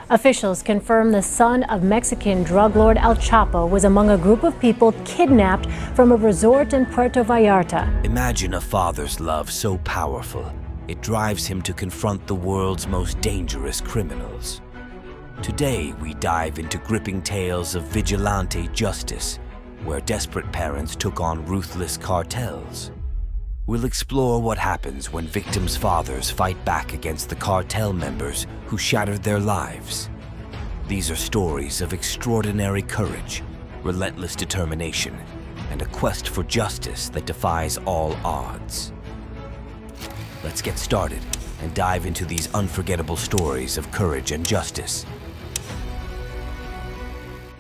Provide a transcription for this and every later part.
Officials confirm the son of Mexican drug lord El Chapo was among a group of people kidnapped from a resort in Puerto Vallarta. Imagine a father's love so powerful, it drives him to confront the world's most dangerous criminals. Today, we dive into gripping tales of vigilante justice, where desperate parents took on ruthless cartels. We'll explore what happens when victims' fathers fight back against the cartel members who shattered their lives. These are stories of extraordinary courage, relentless determination, and a quest for justice that defies all odds. Let's get started and dive into these unforgettable stories of courage and justice.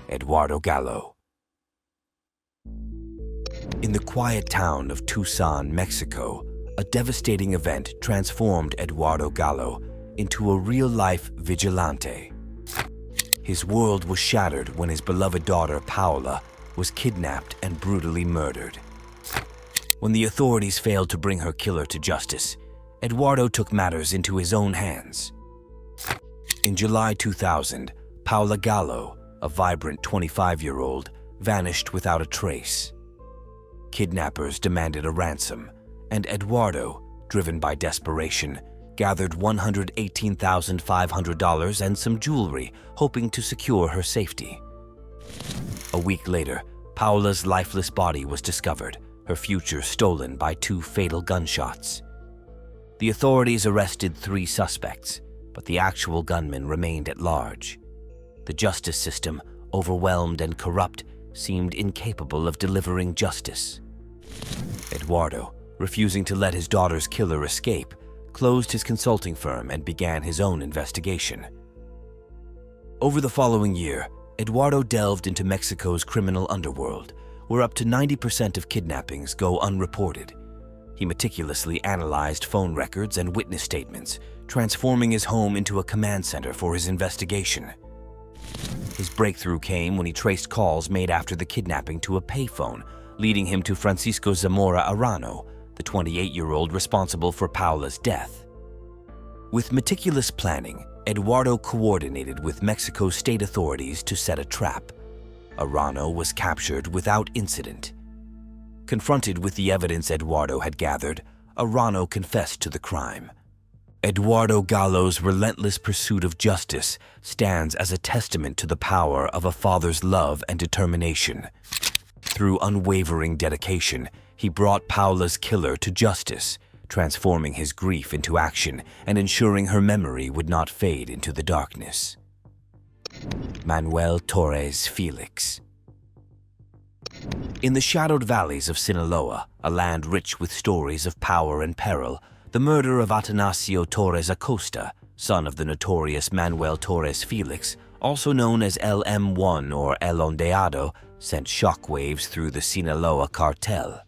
Eduardo Gallo. In the quiet town of Tucson, Mexico, a devastating event transformed Eduardo Gallo into a real-life vigilante. His world was shattered when his beloved daughter, Paula, was kidnapped and brutally murdered. When the authorities failed to bring her killer to justice, Eduardo took matters into his own hands. In July 2000, Paula Gallo, a vibrant 25-year-old, vanished without a trace. Kidnappers demanded a ransom, and Eduardo, driven by desperation, gathered $118,500 and some jewelry, hoping to secure her safety. A week later, Paula's lifeless body was discovered, her future stolen by 2 fatal gunshots. The authorities arrested 3 suspects, but the actual gunman remained at large. The justice system, overwhelmed and corrupt, seemed incapable of delivering justice. Eduardo, refusing to let his daughter's killer escape, closed his consulting firm and began his own investigation. Over the following year, Eduardo delved into Mexico's criminal underworld, where up to 90% of kidnappings go unreported. He meticulously analyzed phone records and witness statements, transforming his home into a command center for his investigation. His breakthrough came when he traced calls made after the kidnapping to a payphone, leading him to Francisco Zamora Arano, the 28-year-old responsible for Paula's death. With meticulous planning, Eduardo coordinated with Mexico's state authorities to set a trap. Arano was captured without incident. Confronted with the evidence Eduardo had gathered, Arano confessed to the crime. Eduardo Gallo's relentless pursuit of justice stands as a testament to the power of a father's love and determination. Through unwavering dedication, he brought Paula's killer to justice, transforming his grief into action and ensuring her memory would not fade into the darkness. Manuel Torres Felix. In the shadowed valleys of Sinaloa, a land rich with stories of power and peril, the murder of Atanasio Torres Acosta, son of the notorious Manuel Torres Felix, also known as LM1 or El Ondeado, sent shockwaves through the Sinaloa cartel.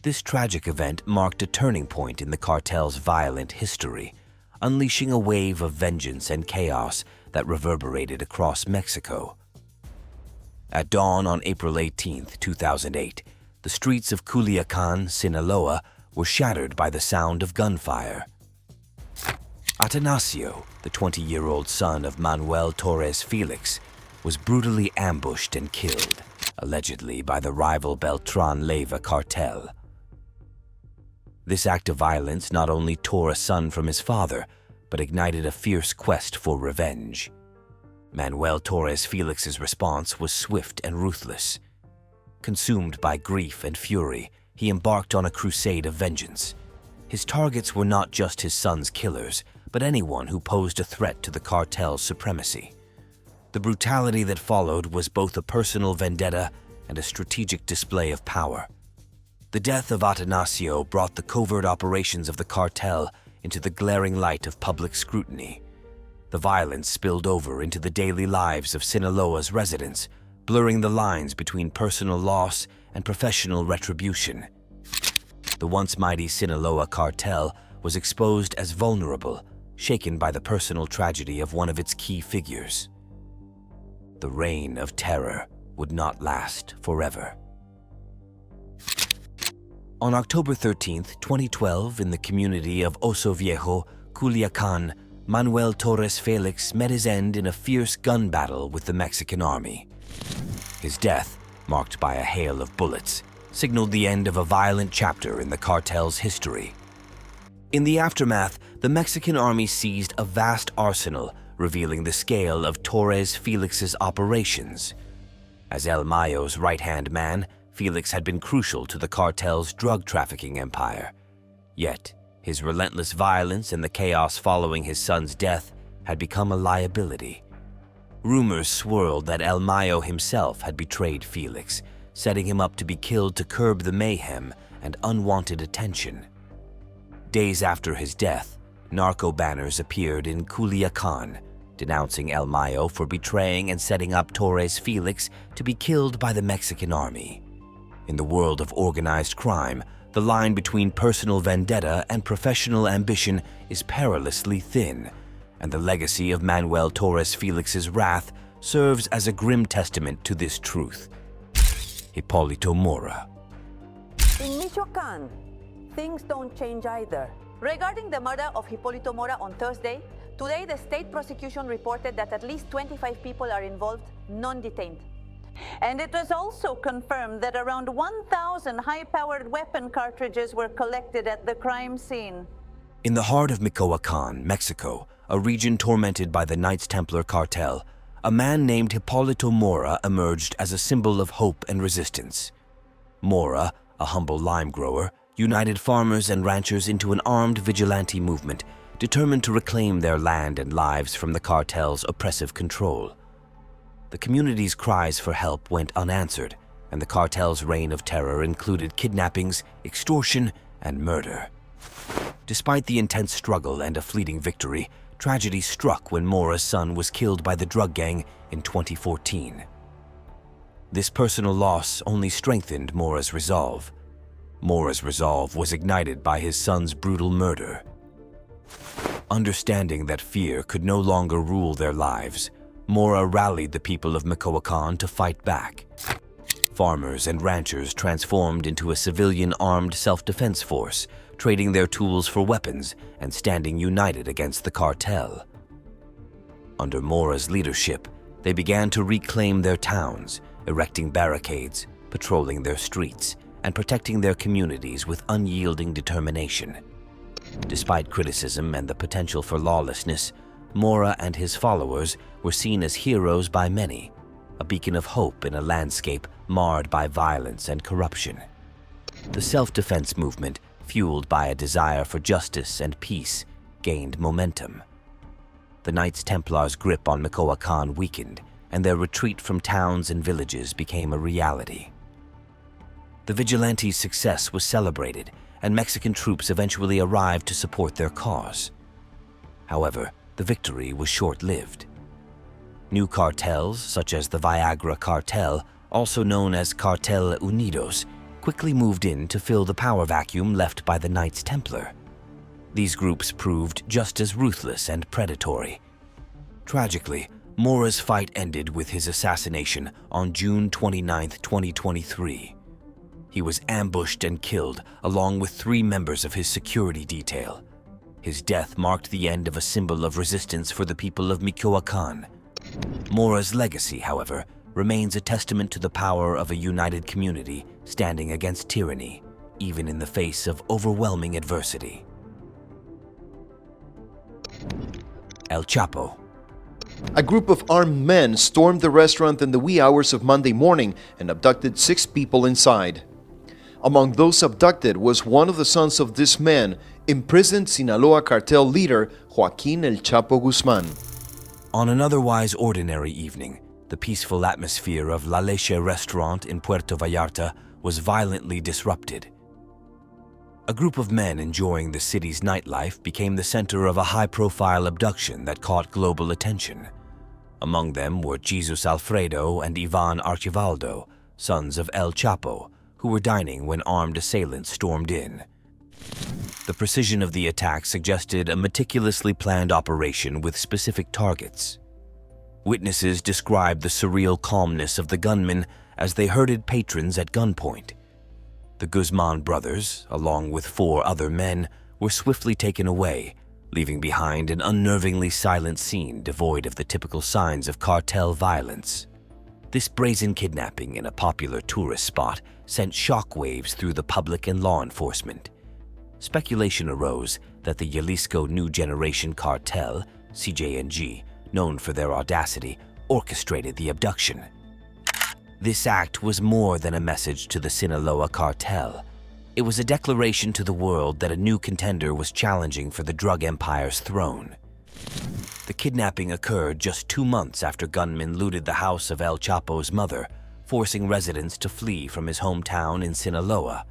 This tragic event marked a turning point in the cartel's violent history, unleashing a wave of vengeance and chaos that reverberated across Mexico. At dawn on April 18, 2008, the streets of Culiacan, Sinaloa, were shattered by the sound of gunfire. Atanasio, the 20-year-old son of Manuel Torres Felix, was brutally ambushed and killed, allegedly by the rival Beltran Leyva cartel. This act of violence not only tore a son from his father, but ignited a fierce quest for revenge. Manuel Torres Felix's response was swift and ruthless. Consumed by grief and fury, he embarked on a crusade of vengeance. His targets were not just his son's killers, but anyone who posed a threat to the cartel's supremacy. The brutality that followed was both a personal vendetta and a strategic display of power. The death of Atanasio brought the covert operations of the cartel into the glaring light of public scrutiny. The violence spilled over into the daily lives of Sinaloa's residents, blurring the lines between personal loss and professional retribution. The once mighty Sinaloa cartel was exposed as vulnerable, shaken by the personal tragedy of one of its key figures. The reign of terror would not last forever. On October 13, 2012, in the community of Oso Viejo, Culiacan, Manuel Torres Felix met his end in a fierce gun battle with the Mexican army. His death, marked by a hail of bullets, signaled the end of a violent chapter in the cartel's history. In the aftermath, the Mexican army seized a vast arsenal, revealing the scale of Torres Felix's operations. As El Mayo's right-hand man, Felix had been crucial to the cartel's drug trafficking empire. Yet, his relentless violence and the chaos following his son's death had become a liability. Rumors swirled that El Mayo himself had betrayed Felix, setting him up to be killed to curb the mayhem and unwanted attention. Days after his death, Narco banners appeared in Culiacan, denouncing El Mayo for betraying and setting up Torres Felix to be killed by the Mexican army. In the world of organized crime, the line between personal vendetta and professional ambition is perilously thin, and the legacy of Manuel Torres Felix's wrath serves as a grim testament to this truth. Hipólito Mora. In Michoacán, things don't change either. Regarding the murder of Hipólito Mora on Thursday, today the state prosecution reported that at least 25 people are involved, none detained. And it was also confirmed that around 1,000 high-powered weapon cartridges were collected at the crime scene. In the heart of Michoacán, Mexico, a region tormented by the Knights Templar cartel, a man named Hipólito Mora emerged as a symbol of hope and resistance. Mora, a humble lime grower, united farmers and ranchers into an armed vigilante movement determined to reclaim their land and lives from the cartel's oppressive control. The community's cries for help went unanswered, and the cartel's reign of terror included kidnappings, extortion, and murder. Despite the intense struggle and a fleeting victory, tragedy struck when Mora's son was killed by the drug gang in 2014. This personal loss only strengthened Mora's resolve. Mora's resolve was ignited by his son's brutal murder. Understanding that fear could no longer rule their lives, Mora rallied the people of Michoacán to fight back. Farmers and ranchers transformed into a civilian armed self-defense force, trading their tools for weapons and standing united against the cartel. Under Mora's leadership, they began to reclaim their towns, erecting barricades, patrolling their streets, and protecting their communities with unyielding determination. Despite criticism and the potential for lawlessness, Mora and his followers were seen as heroes by many, a beacon of hope in a landscape marred by violence and corruption. The self-defense movement, fueled by a desire for justice and peace, gained momentum. The Knights Templar's grip on Michoacán weakened, and their retreat from towns and villages became a reality. The vigilantes' success was celebrated, and Mexican troops eventually arrived to support their cause. However, the victory was short-lived. New cartels, such as the Viagra Cartel, also known as Cartel Unidos, quickly moved in to fill the power vacuum left by the Knights Templar. These groups proved just as ruthless and predatory. Tragically, Mora's fight ended with his assassination on June 29, 2023. He was ambushed and killed along with 3 members of his security detail. His death marked the end of a symbol of resistance for the people of Michoacán. Mora's legacy, however, remains a testament to the power of a united community standing against tyranny, even in the face of overwhelming adversity. El Chapo. A group of armed men stormed the restaurant in the wee hours of Monday morning and abducted 6 people inside. Among those abducted was one of the sons of this man, imprisoned Sinaloa cartel leader Joaquín El Chapo Guzmán. On an otherwise ordinary evening, the peaceful atmosphere of La Leche restaurant in Puerto Vallarta was violently disrupted. A group of men enjoying the city's nightlife became the center of a high-profile abduction that caught global attention. Among them were Jesus Alfredo and Ivan Archivaldo, sons of El Chapo, who were dining when armed assailants stormed in. The precision of the attack suggested a meticulously planned operation with specific targets. Witnesses described the surreal calmness of the gunmen as they herded patrons at gunpoint. The Guzman brothers, along with 4 other men, were swiftly taken away, leaving behind an unnervingly silent scene devoid of the typical signs of cartel violence. This brazen kidnapping in a popular tourist spot sent shockwaves through the public and law enforcement. Speculation arose that the Jalisco New Generation Cartel, CJNG, known for their audacity, orchestrated the abduction. This act was more than a message to the Sinaloa cartel. It was a declaration to the world that a new contender was challenging for the drug empire's throne. The kidnapping occurred just 2 months after gunmen looted the house of El Chapo's mother, forcing residents to flee from his hometown in Sinaloa.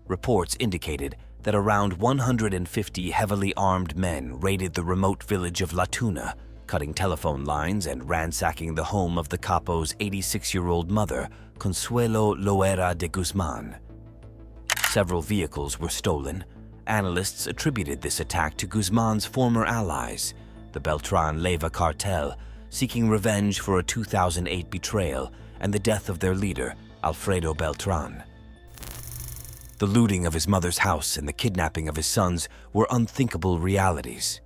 Reports indicated that around 150 heavily armed men raided the remote village of La Tuna, cutting telephone lines and ransacking the home of the capo's 86-year-old mother, Consuelo Loera de Guzman. Several vehicles were stolen. Analysts attributed this attack to Guzman's former allies, the Beltran-Leyva cartel, seeking revenge for a 2008 betrayal and the death of their leader, Alfredo Beltran. The looting of his mother's house and the kidnapping of his sons were unthinkable realities.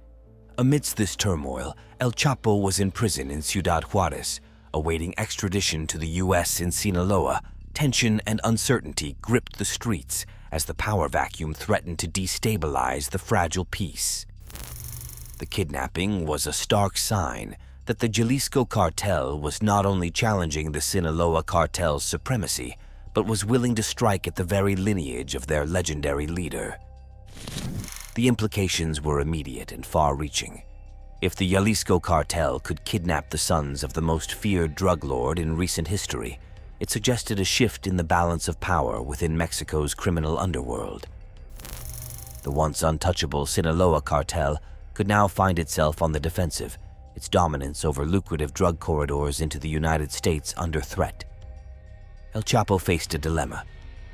Amidst this turmoil, El Chapo was in prison in Ciudad Juarez, awaiting extradition to the U.S. in Sinaloa. Tension and uncertainty gripped the streets as the power vacuum threatened to destabilize the fragile peace. The kidnapping was a stark sign that the Jalisco cartel was not only challenging the Sinaloa cartel's supremacy, but was willing to strike at the very lineage of their legendary leader. The implications were immediate and far-reaching. If the Jalisco cartel could kidnap the sons of the most feared drug lord in recent history, it suggested a shift in the balance of power within Mexico's criminal underworld. The once untouchable Sinaloa cartel could now find itself on the defensive, its dominance over lucrative drug corridors into the United States under threat. El Chapo faced a dilemma.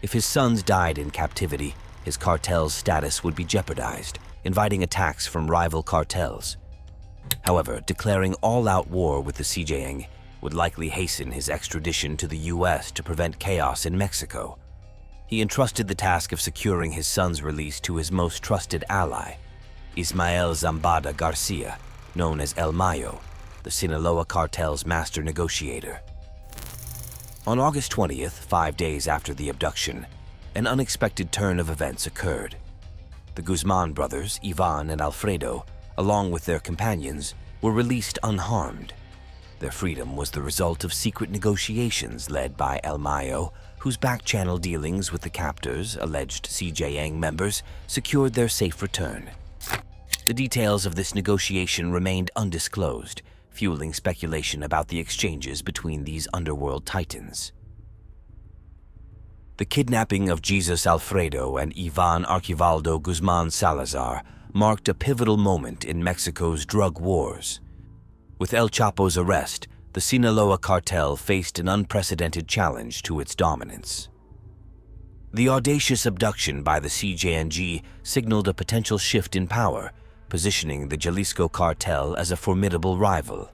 If his sons died in captivity, his cartel's status would be jeopardized, inviting attacks from rival cartels. However, declaring all-out war with the CJNG would likely hasten his extradition to the U.S. to prevent chaos in Mexico. He entrusted the task of securing his son's release to his most trusted ally, Ismael Zambada Garcia, known as El Mayo, the Sinaloa cartel's master negotiator. On August 20th, 5 days after the abduction, an unexpected turn of events occurred. The Guzman brothers, Ivan and Alfredo, along with their companions, were released unharmed. Their freedom was the result of secret negotiations led by El Mayo, whose back-channel dealings with the captors, alleged CJNG members, secured their safe return. The details of this negotiation remained undisclosed, fueling speculation about the exchanges between these underworld titans. The kidnapping of Jesus Alfredo and Ivan Archivaldo Guzman Salazar marked a pivotal moment in Mexico's drug wars. With El Chapo's arrest, the Sinaloa cartel faced an unprecedented challenge to its dominance. The audacious abduction by the CJNG signaled a potential shift in power, positioning the Jalisco cartel as a formidable rival.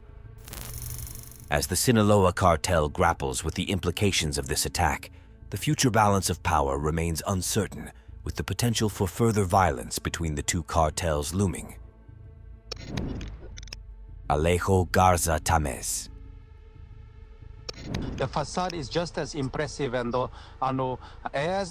As the Sinaloa cartel grapples with the implications of this attack, the future balance of power remains uncertain, with the potential for further violence between the two cartels looming. Alejo Garza Tamez. The facade is just as impressive as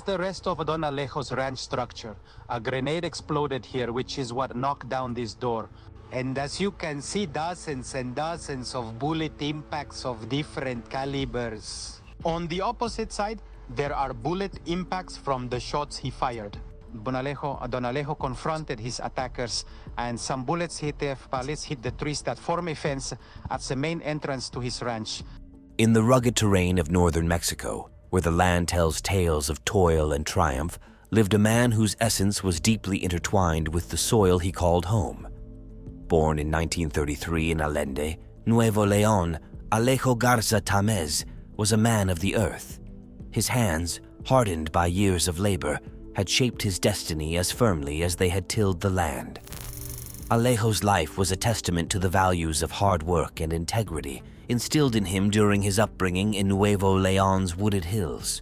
the rest of Don Alejo's ranch structure. A grenade exploded here, which is what knocked down this door. And as you can see, dozens and dozens of bullet impacts of different calibers. On the opposite side, there are bullet impacts from the shots he fired. Don Alejo confronted his attackers, and some bullets hit the trees that form a fence at the main entrance to his ranch. In the rugged terrain of northern Mexico, where the land tells tales of toil and triumph, lived a man whose essence was deeply intertwined with the soil he called home. Born in 1933 in Allende, Nuevo León, Alejo Garza Tamez was a man of the earth. His hands, hardened by years of labor, had shaped his destiny as firmly as they had tilled the land. Alejo's life was a testament to the values of hard work and integrity instilled in him during his upbringing in Nuevo León's wooded hills.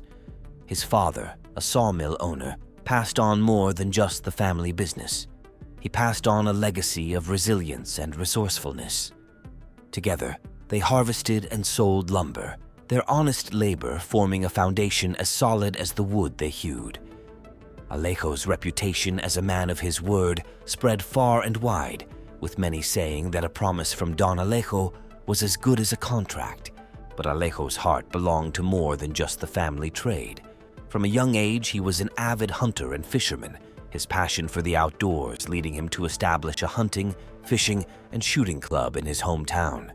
His father, a sawmill owner, passed on more than just the family business. He passed on a legacy of resilience and resourcefulness. Together, they harvested and sold lumber, their honest labor forming a foundation as solid as the wood they hewed. Alejo's reputation as a man of his word spread far and wide, with many saying that a promise from Don Alejo was as good as a contract. But Alejo's heart belonged to more than just the family trade. From a young age, he was an avid hunter and fisherman, his passion for the outdoors leading him to establish a hunting, fishing, and shooting club in his hometown.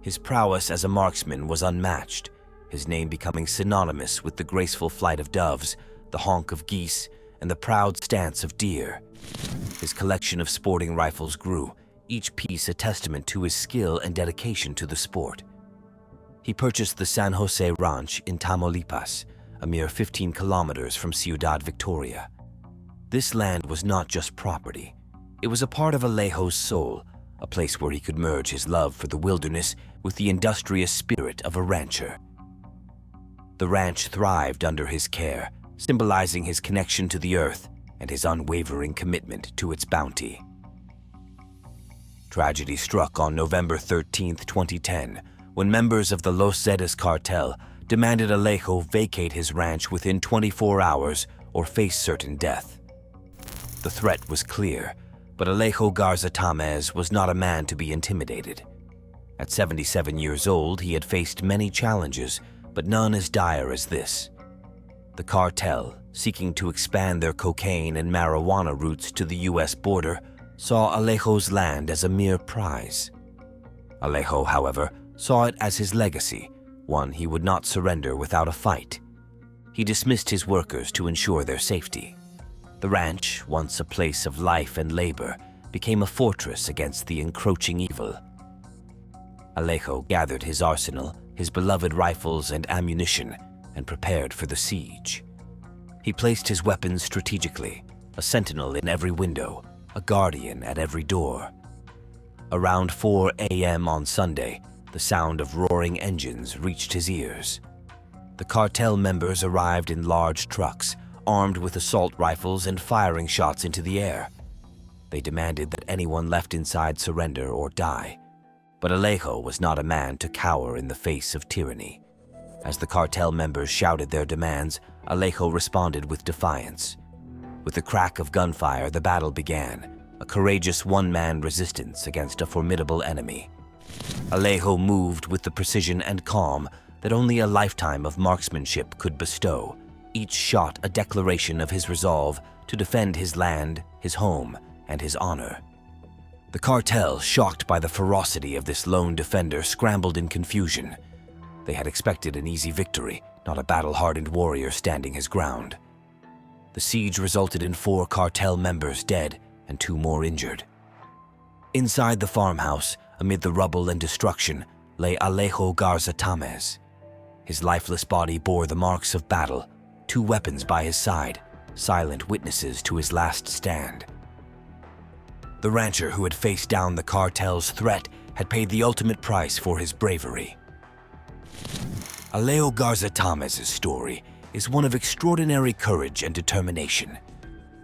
His prowess as a marksman was unmatched, his name becoming synonymous with the graceful flight of doves, the honk of geese, and the proud stance of deer. His collection of sporting rifles grew, each piece a testament to his skill and dedication to the sport. He purchased the San Jose Ranch in Tamaulipas, a mere 15 kilometers from Ciudad Victoria. This land was not just property. It was a part of Alejo's soul, a place where he could merge his love for the wilderness with the industrious spirit of a rancher. The ranch thrived under his care, symbolizing his connection to the earth and his unwavering commitment to its bounty. Tragedy struck on November 13, 2010, when members of the Los Zetas cartel demanded Alejo vacate his ranch within 24 hours or face certain death. The threat was clear, but Alejo Garza Tamez was not a man to be intimidated. At 77 years old, he had faced many challenges, but none as dire as this. The cartel, seeking to expand their cocaine and marijuana routes to the U.S. border, saw Alejo's land as a mere prize. Alejo, however, saw it as his legacy, one he would not surrender without a fight. He dismissed his workers to ensure their safety. The ranch, once a place of life and labor, became a fortress against the encroaching evil. Alejo gathered his arsenal, his beloved rifles and ammunition, and prepared for the siege. He placed his weapons strategically, a sentinel in every window, a guardian at every door. Around 4 a.m. on Sunday, the sound of roaring engines reached his ears. The cartel members arrived in large trucks, armed with assault rifles and firing shots into the air. They demanded that anyone left inside surrender or die. But Alejo was not a man to cower in the face of tyranny. As the cartel members shouted their demands, Alejo responded with defiance. With the crack of gunfire, the battle began, a courageous one-man resistance against a formidable enemy. Alejo moved with the precision and calm that only a lifetime of marksmanship could bestow, each shot a declaration of his resolve to defend his land, his home, and his honor. The cartel, shocked by the ferocity of this lone defender, scrambled in confusion. They had expected an easy victory, not a battle-hardened warrior standing his ground. The siege resulted in 4 cartel members dead and 2 more injured. Inside the farmhouse, amid the rubble and destruction, lay Alejo Garza Tamez. His lifeless body bore the marks of battle, 2 weapons by his side, silent witnesses to his last stand. The rancher who had faced down the cartel's threat had paid the ultimate price for his bravery. Alejo Garza Tamez's story is one of extraordinary courage and determination.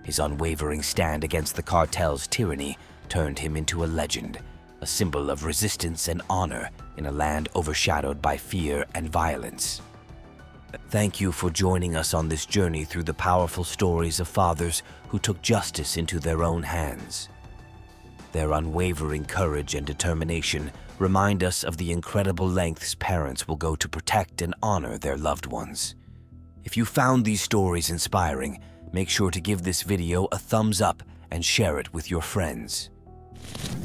His unwavering stand against the cartel's tyranny turned him into a legend, a symbol of resistance and honor in a land overshadowed by fear and violence. Thank you for joining us on this journey through the powerful stories of fathers who took justice into their own hands. Their unwavering courage and determination remind us of the incredible lengths parents will go to protect and honor their loved ones. If you found these stories inspiring, make sure to give this video a thumbs up and share it with your friends.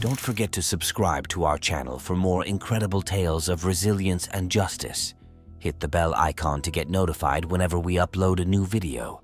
Don't forget to subscribe to our channel for more incredible tales of resilience and justice. Hit the bell icon to get notified whenever we upload a new video.